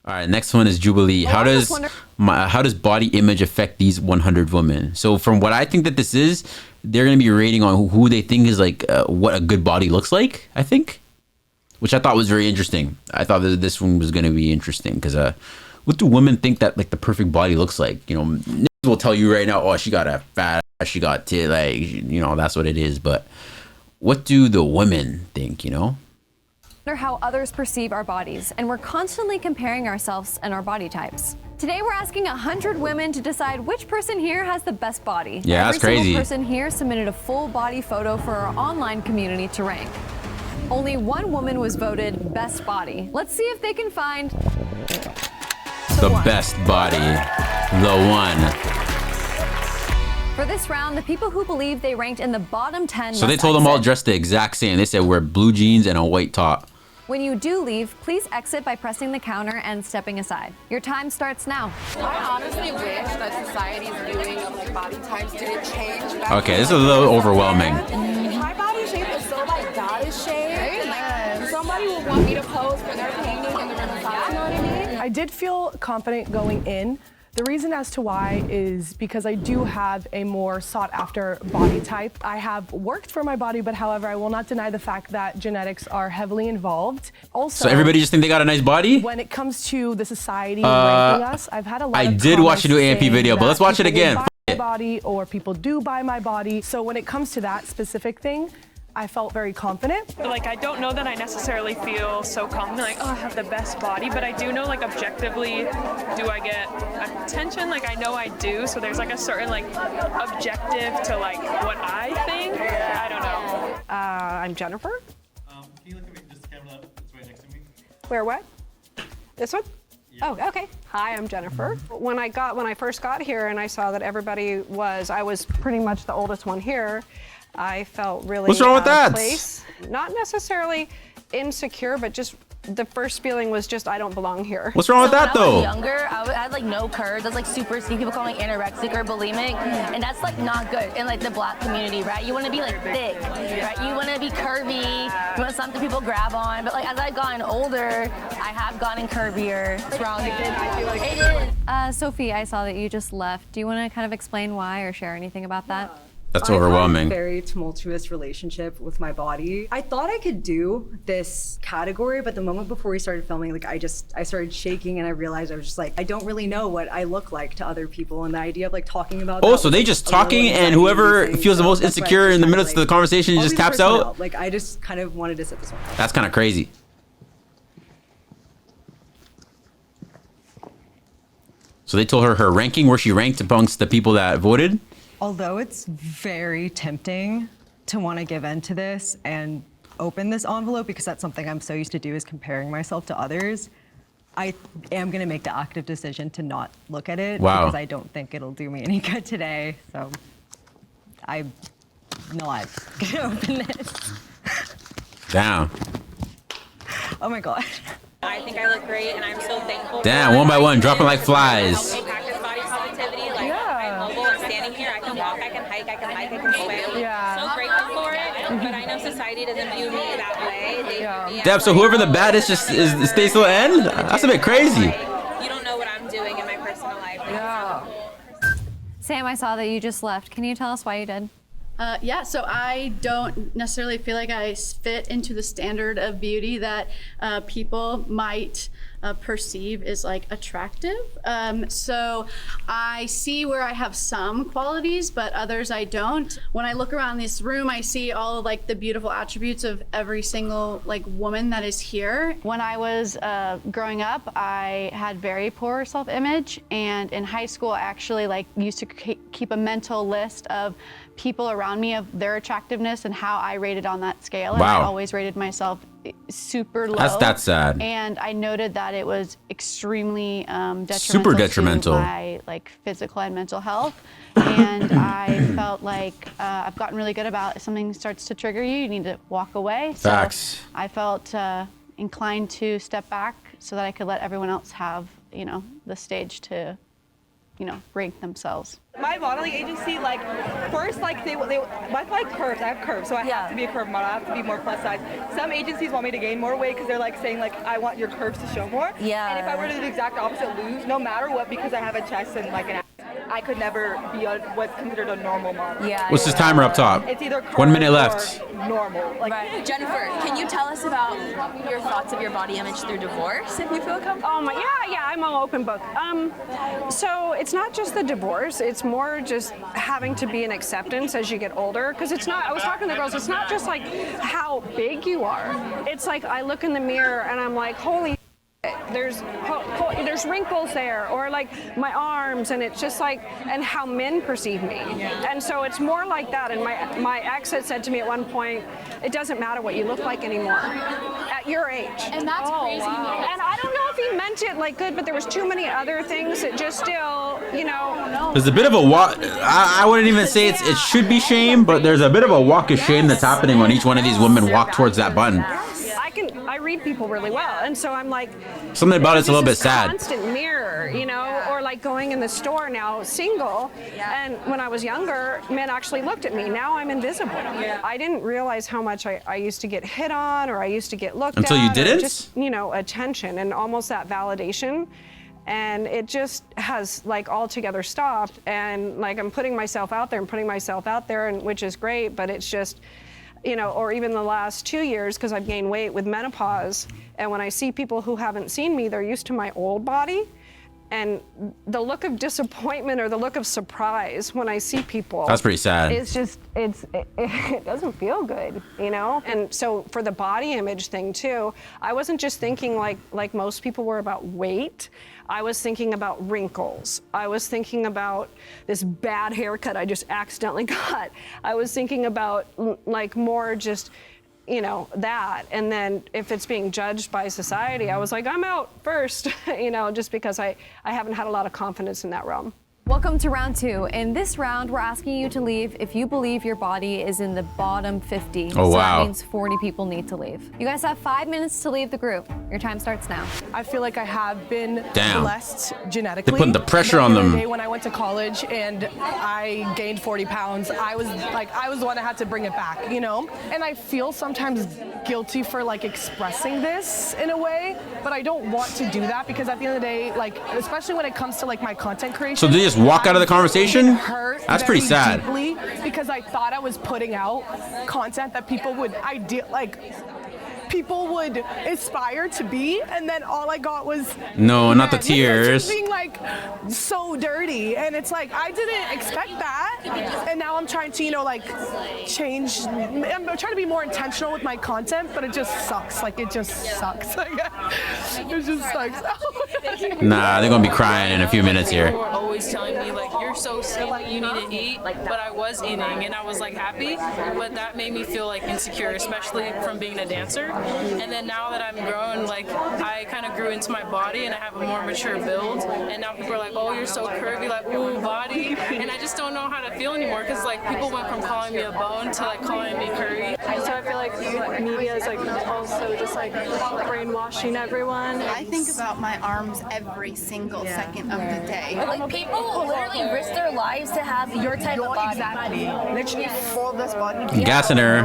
All right, next one is Jubilee. How does body image affect these 100 women? So from what I think that this is, they're going to be rating on who they think is like what a good body looks like, I think, which I thought was very interesting. I thought that this one was going to be interesting because what do women think that like the perfect body looks like? You know, niggas will tell you right now, oh, she got a fat ass, she got tit, like, you know, that's what it is. But what do the women think, you know? How others perceive our bodies, and we're constantly comparing ourselves and our body types. Today we're asking 100 women to decide which person here has the best body. Yeah, that's crazy. Every single person here submitted a full body photo for our online community to rank. Only one woman was voted best body. Let's see if they can find the best body, the one. For this round, the people who believe they ranked in the bottom 10. So they told them all dressed the exact same. They said wear blue jeans and a white top. When you do leave, please exit by pressing the counter and stepping aside. Your time starts now. I honestly wish that society's viewing of like body types didn't change. Okay, this is a little overwhelming. My body shape is so like goddess shape. Like somebody would want me to pose for their painting in the Renaissance. You know what I mean? I did feel confident going in. The reason as to why is because I do have a more sought after body type. I have worked for my body, but however, I will not deny the fact that genetics are heavily involved. Also, So everybody just think they got a nice body? when it comes to the society ranking us, I've had a lot I of did watch comments you do AMP saying video, but that let's watch it people would again. buy my body or people do buy my body. So when it comes to that specific thing, I felt very confident. Like, I don't know that I necessarily feel so confident, like, oh, I have the best body, but I do know, like, objectively, do I get attention? Like, I know I do, so there's, like, a certain, like, objective to, like, what I think. I don't know. I'm Jennifer. Can you look at me, just the camera that's right next to me? Where, what? This one? Oh, okay. Hi, I'm Jennifer. When I first got here and I saw that I was pretty much the oldest one here, I felt really What's wrong with out of that? place. Not necessarily insecure, but just the first feeling was just I don't belong here. What's wrong with that When I was though? younger, I had like no curves. I was like super skinny. People call me anorexic or bulimic, and that's like not good in like the Black community, right? You want to be like thick, right? You want to be curvy. You want something people grab on. But like as I've gotten older, I have gotten curvier. What's wrong? It is. Sophie, I saw that you just left. Do you want to kind of explain why or share anything about that? That's I had overwhelming. a very tumultuous relationship with my body. I thought I could do this category, but the moment before we started filming, like I started shaking and I realized I was just like, I don't really know what I look like to other people. And the idea of like talking about Oh, so they just talking and whoever feels the most insecure in the midst of the conversation just taps out? Like I just kind of wanted to sit this one. That's kind of crazy. So they told her ranking, where she ranked amongst the people that voted? Although it's very tempting to want to give in to this and open this envelope because that's something I'm so used to do is comparing myself to others, I am going to make the active decision to not look at it because I don't think it'll do me any good today. So I'm not going to open this. Damn. Oh my God. I think I look great and I'm so thankful. Damn, one by one, dropping like flies. Practice body positivity. Like I'm mobile and standing here, I can walk, I can hike, I can swim. Yeah. So grateful for it, but I know society doesn't view me that way. They view me as, Damn, so whoever the baddest just stays till the end? That's a bit crazy. you don't know what I'm doing in my personal life. Yeah. Sam, I saw that you just left. Can you tell us why you did? Yeah, so I don't necessarily feel like I fit into the standard of beauty that people might perceive as like attractive. So I see where I have some qualities, but others I don't. When I look around this room, I see all of like the beautiful attributes of every single like woman that is here. When I was growing up, I had very poor self-image, and in high school, I actually like used to keep a mental list of people around me of their attractiveness and how I rated on that scale. And I always rated myself super low. That's sad. And I noted that it was extremely detrimental, Super detrimental to my like physical and mental health. And I felt like I've gotten really good about if something starts to trigger you, you need to walk away. Facts. So I felt inclined to step back so that I could let everyone else have, you know, the stage to rank themselves. My modeling agency, like, first, like, they my curves. I have curves, so I have to be a curve model. I have to be more plus size. Some agencies want me to gain more weight because they're like saying like, I want your curves to show more. Yeah. And if I were to do the exact opposite, lose, no matter what, because I have a chest and like an ass, I could never be what's considered a normal model. Yeah. What's this timer up top? It's either 1 minute left. Normal. Like, Jennifer, can you tell us about your thoughts of your body image through divorce, if you feel comfortable? Yeah, I'm an open book. So it's not just the divorce, it's more just having to be an acceptance as you get older, because it's not, I was talking to the girls, it's not just like how big you are. It's like I look in the mirror and I'm like, holy there's wrinkles there, or like my arms, and it's just like, and how men perceive me. And so it's more like that. And my ex had said to me at one point, it doesn't matter what you look like anymore at your age. And that's crazy. Wow. And I don't know if he meant it like good, but there was too many other things that just still, There's a bit of a walk. I wouldn't even say it should be shame, but there's a bit of a walk of shame that's happening when each one of these women walk towards that button. I read people really well, and so I'm like, Something about it's a little bit sad. Constant mirror, or like going in the store now, single. And when I was younger, men actually looked at me. Now I'm invisible. I didn't realize how much I used to get hit on, or I used to get looked at. Until you didn't? Just, attention and almost that validation. And it just has like altogether stopped. And like I'm putting myself out there and which is great, but it's just, or even the last 2 years, because I've gained weight with menopause. And when I see people who haven't seen me, they're used to my old body. And the look of disappointment or the look of surprise when I see people. That's pretty sad. It's just, it doesn't feel good, And so for the body image thing too, I wasn't just thinking like most people were about weight. I was thinking about wrinkles. I was thinking about this bad haircut I just accidentally got. I was thinking about like more just, that. And then if it's being judged by society, I was like, I'm out first, just because I haven't had a lot of confidence in that realm. Welcome to round 2. In this round, we're asking you to leave if you believe your body is in the bottom 50. Oh, so wow. that means 40 people need to leave. You guys have 5 minutes to leave the group. Your time starts now. I feel like I have been Damn. blessed genetically. They're putting the pressure on them. The day when I went to college and I gained 40 pounds, I was the one that had to bring it back, And I feel sometimes guilty for like expressing this in a way, but I don't want to do that because at the end of the day, like, especially when it comes to like my content creation. So they just walk out of the conversation? That's pretty sad. Deeply because I thought I was putting out content that people would aspire to be, and then all I got was not the tears. Being like so dirty, and it's like I didn't expect that, and now I'm trying to change. I'm trying to be more intentional with my content, but it just sucks. It just sucks. It just sucks. Nah, they're gonna be crying in a few minutes here. People were always telling me you're so skinny, you need to eat. But I was eating, and I was happy. But that made me feel insecure, especially from being a dancer. And then now that I'm grown, I kind of grew into my body and I have a more mature build. And now people are like, oh, you're so curvy, ooh, body. And I just don't know how to feel anymore because people went from calling me a bone to calling me curvy. So I feel like media is also just brainwashing everyone. I think about my arms every single second of the day. People literally risk their lives to have your type of body. Exactly. Literally for this body. Gassing her.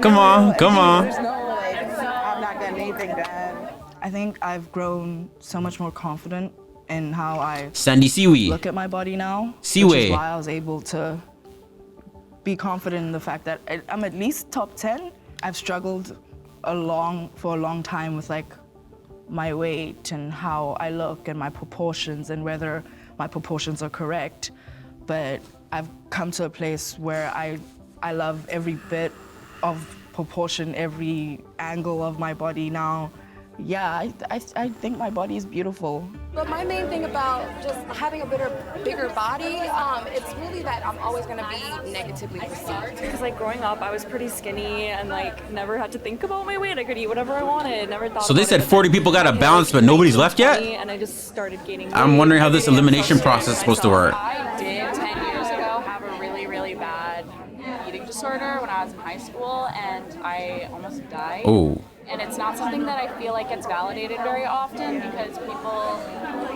Come on, come on. I'm not getting anything done. I think I've grown so much more confident in how I Sandy Siwi. look at my body now. Siwi. Which is why I was able to be confident in the fact that I'm at least top 10. I've struggled for a long time with my weight and how I look and my proportions and whether my proportions are correct. But I've come to a place where I love every bit of proportion, every angle of my body now. Yeah, I think my body is beautiful. But my main thing about just having a bigger body, it's really that I'm always going to be negatively perceived. Because growing up, I was pretty skinny and never had to think about my weight. I could eat whatever I wanted. Never thought. So they about said it. 40 people got a bounce, but nobody's left yet? And I just started gaining weight. I'm wondering how this elimination process is supposed to work. I did 10 years ago have a really, really bad eating disorder when I was in high school, and I almost died. Oh. And it's not something that I feel gets validated very often because people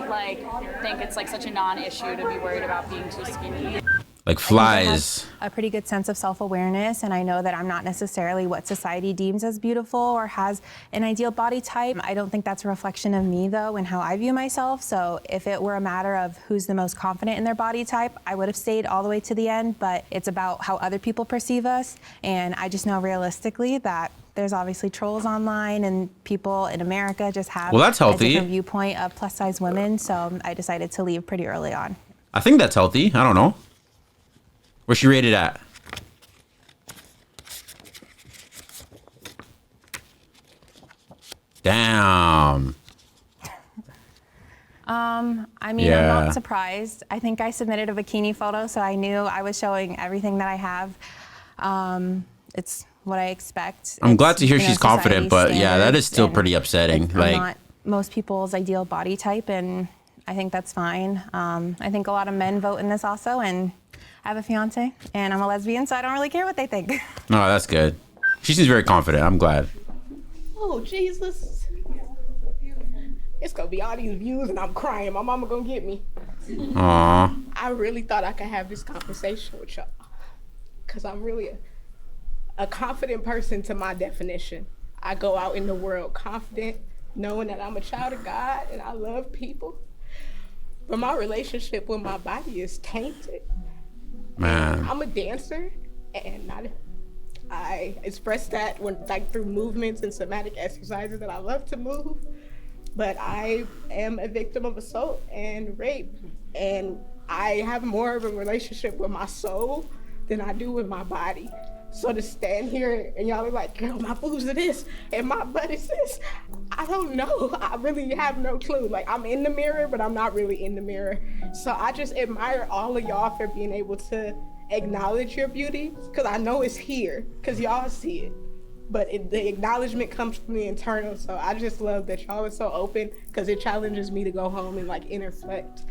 like think it's like such a non-issue to be worried about being too skinny. Like flies. A pretty good sense of self-awareness, and I know that I'm not necessarily what society deems as beautiful or has an ideal body type. I don't think that's a reflection of me though and how I view myself. So if it were a matter of who's the most confident in their body type, I would have stayed all the way to the end, but it's about how other people perceive us. And I just know realistically that there's obviously trolls online and people in America just have that's healthy. a different viewpoint of plus size women. So I decided to leave pretty early on. I think that's healthy. I don't know. Where's she rated at? Damn. I mean, I'm not surprised. I think I submitted a bikini photo, so I knew I was showing everything that I have. It's what I expect. I'm glad to hear she's confident, but yeah, that is still pretty upsetting. I'm not most people's ideal body type, and I think that's fine. I think a lot of men vote in this also, and I have a fiance, and I'm a lesbian, so I don't really care what they think. No, that's good. She seems very confident. I'm glad. Oh, Jesus. It's going to be all these views, and I'm crying. My mama going to get me. Aww. I really thought I could have this conversation with y'all, because I'm really a confident person to my definition. I go out in the world confident, knowing that I'm a child of God, and I love people. But my relationship with my body is tainted. Man. I'm a dancer, and I express that through movements and somatic exercises that I love to move. But I am a victim of assault and rape, and I have more of a relationship with my soul than I do with my body. So to stand here and y'all are like, girl, my boobs are this and my butt is this, I don't know. I really have no clue. Like, I'm in the mirror, but I'm not really in the mirror. So I just admire all of y'all for being able to acknowledge your beauty, because I know it's here, because y'all see it. But the acknowledgement comes from the internal. So I just love that y'all are so open, because it challenges me to go home and like interflect.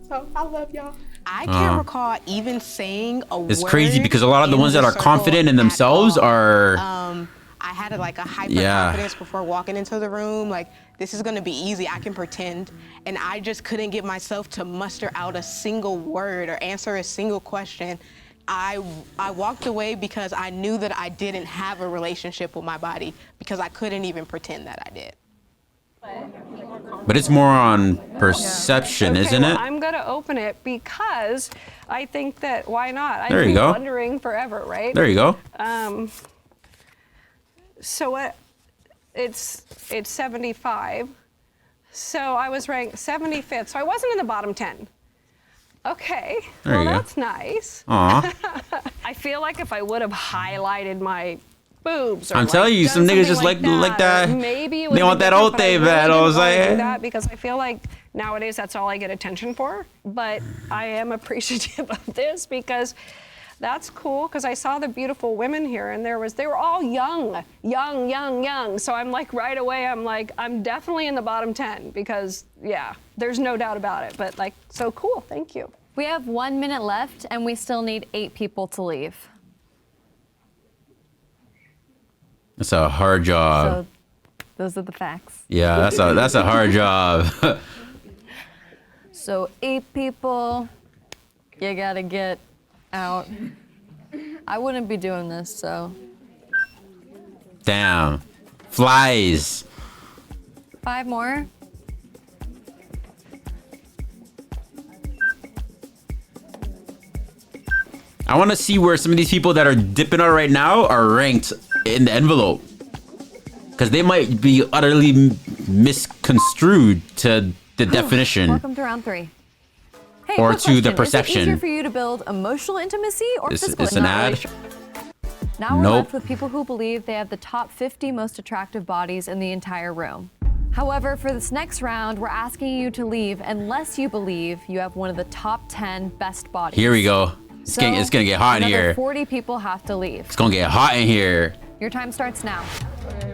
So I love y'all. I can't recall even saying a word. It's crazy because a lot of the ones that are confident in themselves are. I had a hyper confidence before walking into the room. Like, this is gonna be easy. I can pretend, and I just couldn't get myself to muster out a single word or answer a single question. I walked away because I knew that I didn't have a relationship with my body, because I couldn't even pretend that I did. But it's more on perception, isn't it? I'm going to open it because I think that why not? I've There you been go. wondering forever, right? There you go. So it's 75. So I was ranked 75th. So I wasn't in the bottom 10. Okay. There you go. That's nice. Aw. I feel like if I would have highlighted my boobs, or I'm telling you, some niggas just like that. Maybe it They want that old thing, man. I was do like, that because I feel like nowadays that's all I get attention for. But I am appreciative of this because that's cool. Because I saw the beautiful women here, and they were all young. So I'm like right away, I'm definitely in the bottom 10 because yeah, there's no doubt about it. But like, so cool. Thank you. We have 1 minute left, and we still need 8 people to leave. That's a hard job. So those are the facts. Yeah, that's a hard job. So 8 people, you gotta get out. I wouldn't be doing this, so. Damn. Flies. 5 more. I want to see where some of these people that are dipping out right now are ranked in the envelope, because they might be utterly misconstrued to the definition. Welcome to round 3. Hey, Or quick to the question. perception. Is it easier for you to build emotional intimacy or physical It's an ad. intimacy? Now we're Nope. left with people who believe they have the top 50 most attractive bodies in the entire room. However, for this next round, we're asking you to leave unless you believe you have one of the top 10 best bodies. Here we go. It's gonna get hot in another here. 40 people have to leave. It's gonna get hot in here. Your time starts now.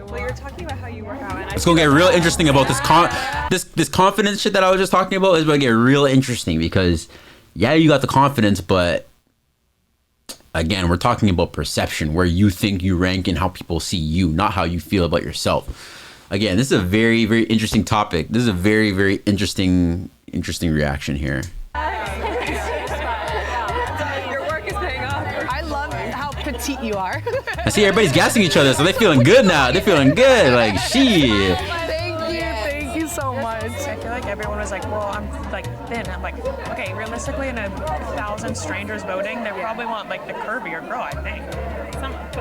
Well, you're talking about how you work out, and It's gonna get real interesting about this confidence shit that I was just talking about. Is gonna get real interesting because, yeah, you got the confidence, but again, we're talking about perception, where you think you rank and how people see you, not how you feel about yourself. Again, this is a very, very interesting topic. This is a very, very interesting reaction here. Your work is paying off. I love how petite you are. I see everybody's gassing each other, so they're feeling good now. They're feeling good. Like, shit. Thank you so much. I feel like everyone was like, well, I'm like thin. I'm like, okay, realistically, in 1,000 strangers voting, they probably want like the curvier girl, I think.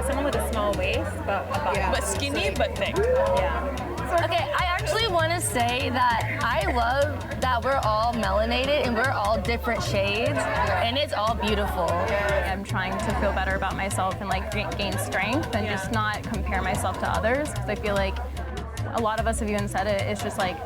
Someone with a small waist, but skinny, but thick. Okay, I actually want to say that I love that we're all melanated and we're all different shades, and it's all beautiful. I'm trying to feel better about myself and like gain strength and just not compare myself to others, because I feel like a lot of us have even said it. It's just like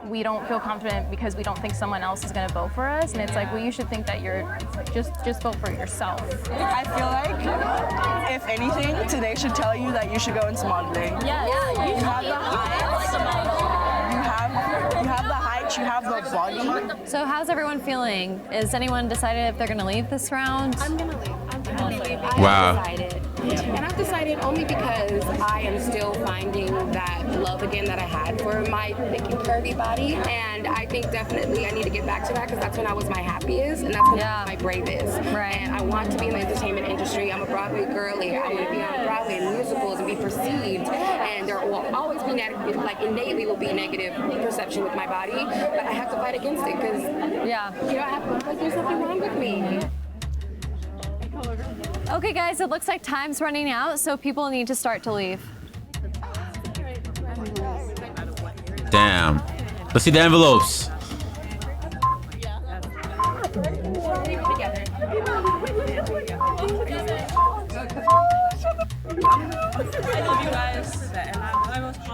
we don't feel confident because we don't think someone else is going to vote for us, and it's like, well, you should think that you're just vote for yourself. I feel like, if anything, today should tell you that you should go into modeling. Yeah, you have the height. You have the height. You have the body. So how's everyone feeling? Is anyone decided if they're going to leave this round? I'm gonna leave. Wow. I've decided. And I've decided only because I am still finding that love again that I had for my thick and curvy body. And I think definitely I need to get back to that, because that's when I was my happiest and that's when I was my bravest. Right. And I want to be in the entertainment industry. I'm a Broadway girly. I want to be on Broadway in musicals and be perceived. And there will always be innately will be negative perception with my body. But I have to fight against it, because I have to like there's something wrong with me. Okay, guys, it looks like time's running out, so people need to start to leave. Damn. Let's see the envelopes.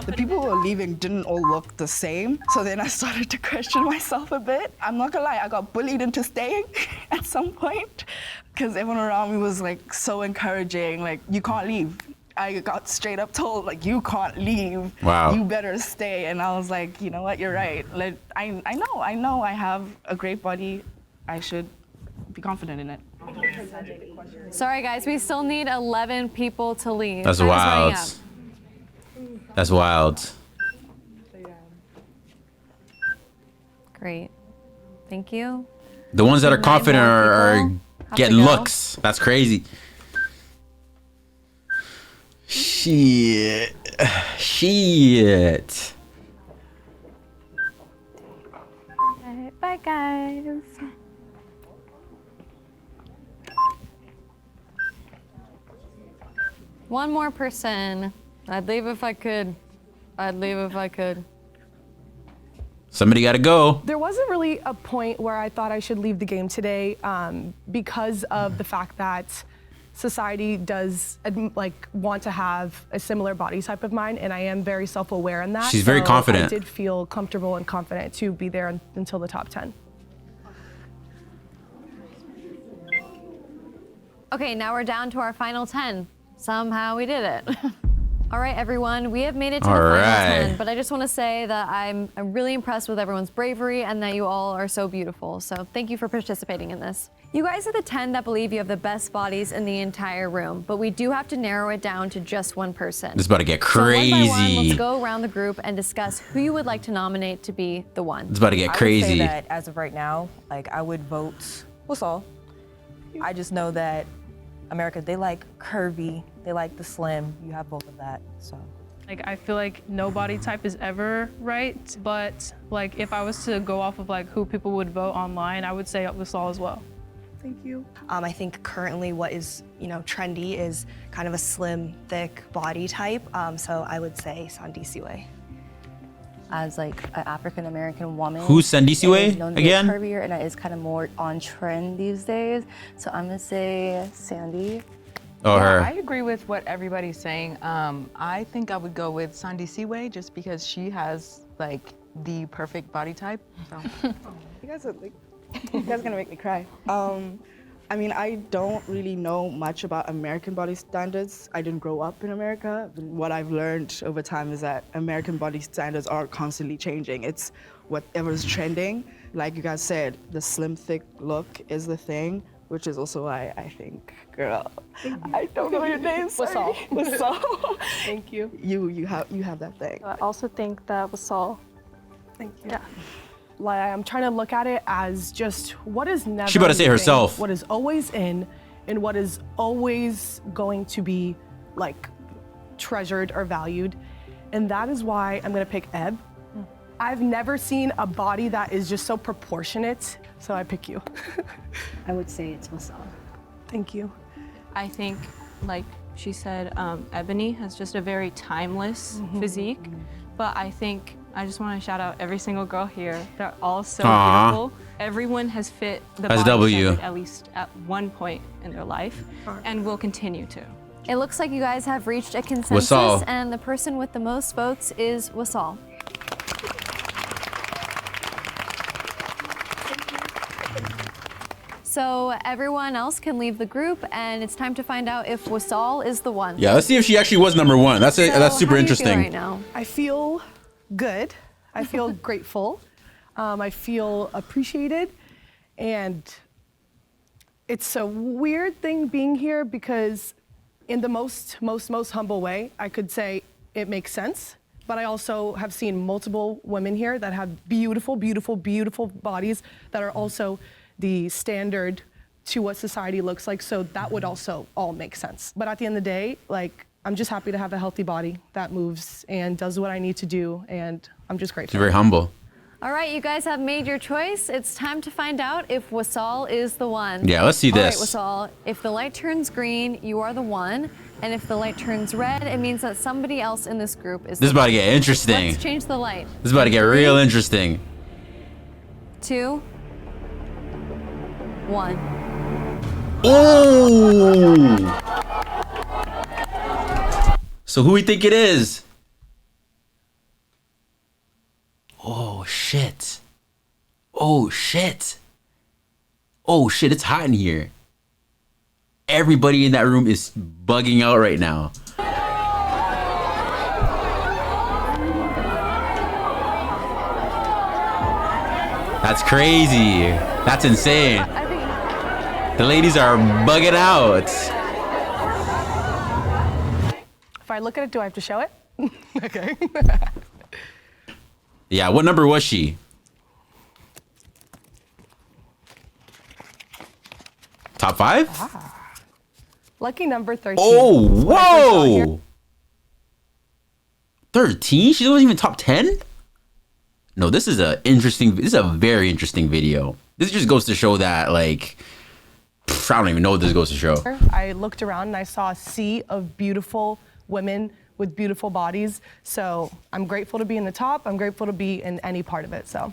The people who were leaving didn't all look the same, so then I started to question myself a bit. I'm not gonna lie, I got bullied into staying at some point, because everyone around me was like so encouraging, like, you can't leave. I got straight up told, like, you can't leave. Wow. You better stay. And I was like, you know what, you're right. Like, I know I have a great body. I should be confident in it. Sorry, guys, we still need 11 people to leave. That's Time's wild. running out. That's wild. Great. Thank you. The ones that are confident are have to getting go. looks. That's crazy. Shit. Shit. Alright, bye, guys. One more person. I'd leave if I could. I'd leave if I could. Somebody got to go. There wasn't really a point where I thought I should leave the game today, because of the fact that society does want to have a similar body type of mine, and I am very self-aware in that. She's very confident. I did feel comfortable and confident to be there until the top 10. Okay, now we're down to our final 10. Somehow we did it. All right, everyone, we have made it to the final 10, but I just want to say that I'm really impressed with everyone's bravery and that you all are so beautiful. So thank you for participating in this. You guys are the 10 that believe you have the best bodies in the entire room, but we do have to narrow it down to just one person. This is about to get So one by crazy. one, let's go around the group and discuss who you would like to nominate to be the one. It's about to get I would crazy. say that as of right now, like, I would vote Saul. I just know that America, they like curvy, they like the slim. You have both of that, so. Like, I feel like no body type is ever right, but like if I was to go off of like who people would vote online, I would say Saul as well. Thank you. I think currently what is, trendy is kind of a slim, thick body type. So I would say Sandisiwe. As like an African American woman. Who's Sandisiwe it is known to be again? Curvier, and it is kind of more on trend these days. So I'm gonna say Sandy. Oh, her. I agree with what everybody's saying. I think I would go with Sandisiwe just because she has like the perfect body type. So. You guys are gonna make me cry. I mean, I don't really know much about American body standards. I didn't grow up in America. What I've learned over time is that American body standards are constantly changing. It's whatever's trending. Like you guys said, the slim, thick look is the thing. which is also why I think, girl, I don't know your name. Wasal. Thank you. You have that thing. I also think that Wasal. Thank you. Yeah. Like, I'm trying to look at it as just what is never. She about to say leaving, herself. What is always in, and what is always going to be like treasured or valued, and that is why I'm gonna pick Eb. I've never seen a body that is just so proportionate, so I pick you. I would say it's Wasal. Thank you. I think, like she said, Ebony has just a very timeless physique, but I think I just want to shout out every single girl here. They're all so beautiful. Everyone has fit the body standard at least at one point in their life, and will continue to. It looks like you guys have reached a consensus, Wasal. and the person with the most votes is Wasal. So everyone else can leave the group, and it's time to find out if Wasal is the one. Yeah, let's see if she actually was number one. That's super how do you interesting. feel right now? I feel good. I feel grateful. I feel appreciated, and it's a weird thing being here because in the most humble way, I could say it makes sense. But I also have seen multiple women here that have beautiful, beautiful, beautiful bodies that are also the standard to what society looks like. So that would also all make sense. But at the end of the day, like, I'm just happy to have a healthy body that moves and does what I need to do. And I'm just grateful. She's very humble. All right, you guys have made your choice. It's time to find out if Wasal is the one. Yeah, let's see this. All right, Wasal, if the light turns green, you are the one. And if the light turns red, it means that somebody else in this group is This is the about one. to get interesting. Let's change the light. This is about to get real interesting. 2, 1. Ooh! So who we think it is? Oh shit. Oh shit. Oh shit, it's hot in here. Everybody in that room is bugging out right now. That's crazy. That's insane. The ladies are bugging out. If I look at it, do I have to show it? Okay. Yeah, what number was she? Top 5? Lucky number 13. Oh, When I first got here- whoa! 13? She wasn't even top 10? No, this is a very interesting video. This just goes to show that, like, I don't even know what this goes to show. I looked around and I saw a sea of beautiful women with beautiful bodies. So I'm grateful to be in the top. I'm grateful to be in any part of it, so.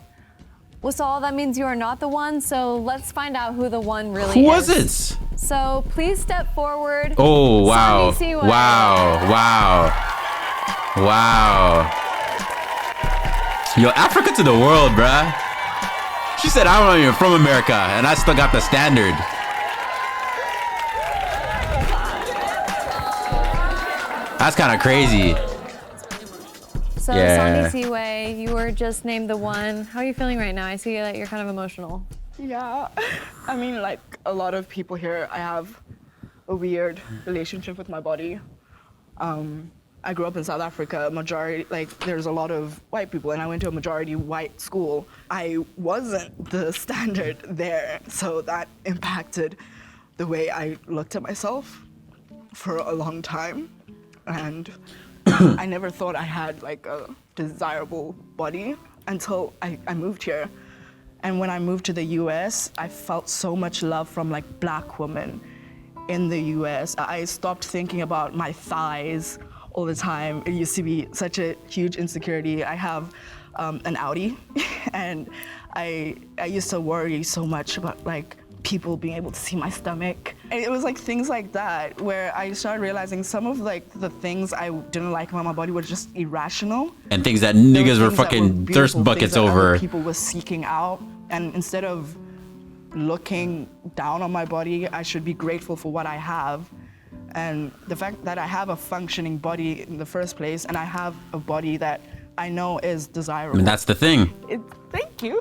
Wasal, that means you are not the one, so let's find out who the one really is. Who was it? So please step forward. Oh, wow. Sandy Seaway. Wow. Yo, Africa to the world, bruh. She said, I'm not even from America, and I still got the standard. That's kind of crazy. So Yeah. Sandy Seaway, you were just named the one. How are you feeling right now? I see that you're kind of emotional. Yeah, I mean, like a lot of people here, I have a weird relationship with my body. I grew up in South Africa, majority, like there's a lot of white people, and I went to a majority white school. I wasn't the standard there, so that impacted the way I looked at myself for a long time. And I never thought I had like a desirable body until I moved here. And when I moved to the US, I felt so much love from like Black women in the US. I stopped thinking about my thighs all the time. It used to be such a huge insecurity. I have an Audi, and I used to worry so much about like people being able to see my stomach. And it was like things like that where I started realizing some of like the things I didn't like about my body were just irrational. And things that There niggas were things that fucking beautiful, thirst things buckets that other over. people were seeking out, and instead of looking down on my body, I should be grateful for what I have. And the fact that I have a functioning body in the first place, and I have a body that I know is I desirable. mean, that's the thing. Thank you.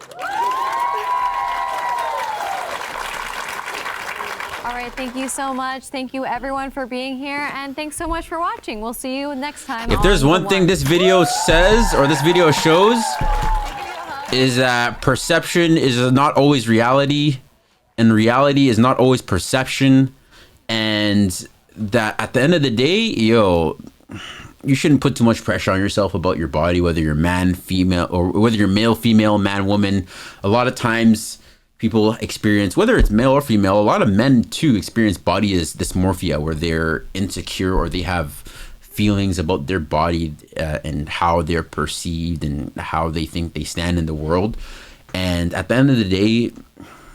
All right, thank you so much. Thank you everyone for being here, and thanks so much for watching. We'll see you next time. If there's one thing this video says, or this video shows, is that perception is not always reality, and reality is not always perception, and that at the end of the day, yo, you shouldn't put too much pressure on yourself about your body, whether you're man, female, or whether you're male, female, man, woman. A lot of times people experience, whether it's male or female, a lot of men too experience body dysmorphia, where they're insecure or they have feelings about their body and how they're perceived and how they think they stand in the world. And at the end of the day,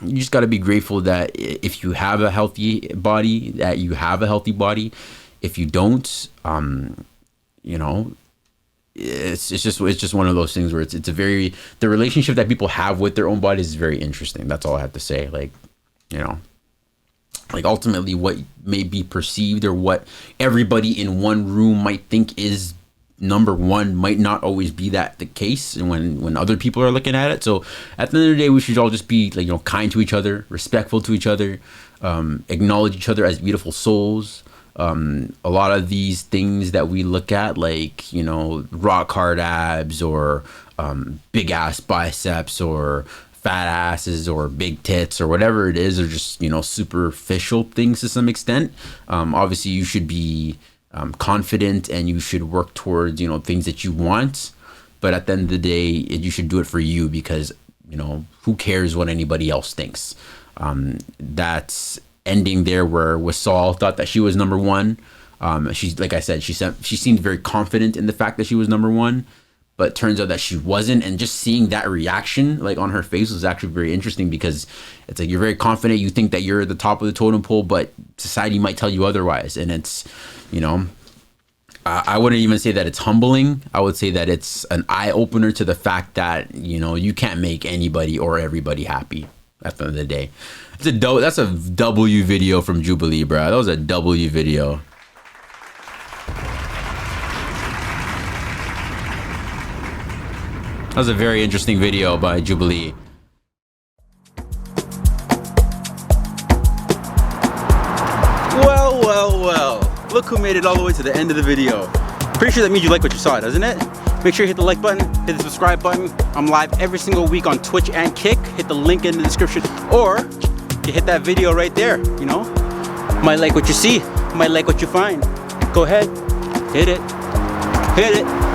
you just got to be grateful that if you have a healthy body, that you have a healthy body. If you don't, you know, it's just one of those things where it's a very, the relationship that people have with their own bodies is very interesting. That's all I have to say. Like, you know, like ultimately what may be perceived or what everybody in one room might think is number one might not always be that the case, and when other people are looking at it. So at the end of the day, we should all just be, like, you know, kind to each other, respectful to each other, acknowledge each other as beautiful souls. A lot of these things that we look at, like, you know, rock hard abs or big ass biceps or fat asses or big tits or whatever it is, are just, you know, superficial things to some extent. Obviously you should be confident and you should work towards, you know, things that you want, but at the end of the day, you should do it for you, because, you know, who cares what anybody else thinks. That's ending there where Wasal thought that she was number one. She's, like I said, she seemed very confident in the fact that she was number one, but turns out that she wasn't. And just seeing that reaction, like, on her face was actually very interesting, because it's like, you're very confident, you think that you're at the top of the totem pole, but society might tell you otherwise. And it's, you know, I wouldn't even say that it's humbling. I would say that it's an eye opener to the fact that, you know, you can't make anybody or everybody happy at the end of the day. That's a W video from Jubilee, bro. That was a W video. That was a very interesting video by Jubilee. Well. Look who made it all the way to the end of the video. Pretty sure that means you like what you saw, doesn't it? Make sure you hit the like button, hit the subscribe button. I'm live every single week on Twitch and Kick. Hit the link in the description, or you hit that video right there, you know? Might like what you see, might like what you find. Go ahead, hit it, hit it.